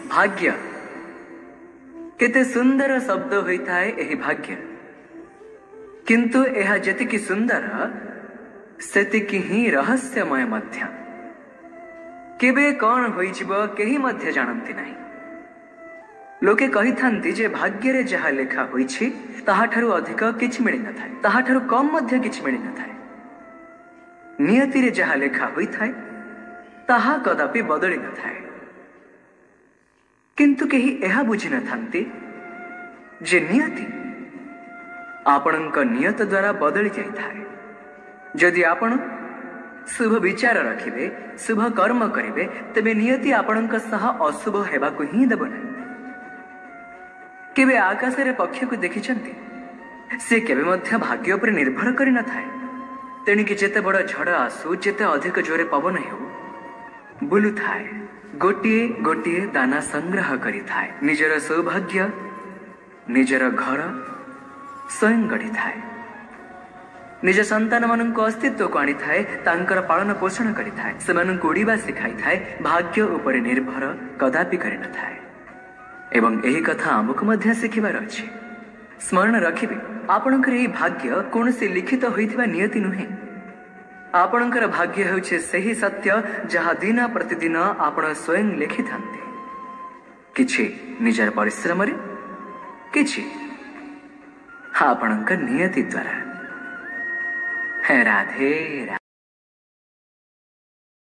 भाग्य केते सुंदर शब्द होता है यही भाग्य, किंतु यह जतिकी सुंदर सेतिकी ही रहस्यमय मध्य। केबे कौन होइजिबो केही मध्य जानती नहीं। लोके कही थांती जे भाग्य रे जहा लेखा होइछि ताहाठारु अधिक किछि मिलि न थाए, ताहाठारु कम मध्य किछि मिलि न थाए। नियति रे जहा लेखा होई थाए ताहा कदापि बदली न थाए, किंतु केही एहा बुझी न थांती जे नियति आपणक नियत द्वारा बदली जाई थाए। जदि आपण शुभ विचार रखिबे, शुभ कर्म करिबे, तेबे नियति आपणक सह अशुभ हेबाकु ही देबो नहीं। केबे आकाश रे पक्षी को देखिछंती, से केबे मध्य भाग्य पर निर्भर करि न थाए। तेणिकी जेते बड़ झड़ आसु, जेते अधिक जोरे पवन हेउ, बुलु थाए, गोटिए गोटिए दाना संग्रह करि थाए। निजर सौभाग्य निजर घर स्वयं गढ़ी थाए। निज संतान मानक अस्तित्व को आनी थाए, तांकर पालन पोषण करि थाए, सेमानक उड़ीबा सिखाई थाए। भाग्य उपर निर्भर कदापि करि न थाए। एवं एही कथा आमको मध्य शिखिबार अछि। स्मरण रखिबे, आपणकर एही भाग्य कोनसे लिखित होइथिबा नियति नुहे। आपणकर भाग्य हेउछे सेही सत्य जहा दिन प्रतिदिन आपण स्वयं लिखि थांते, किछि निजर परिश्रम रे, किछि आपणकर नियति द्वारा। राधे।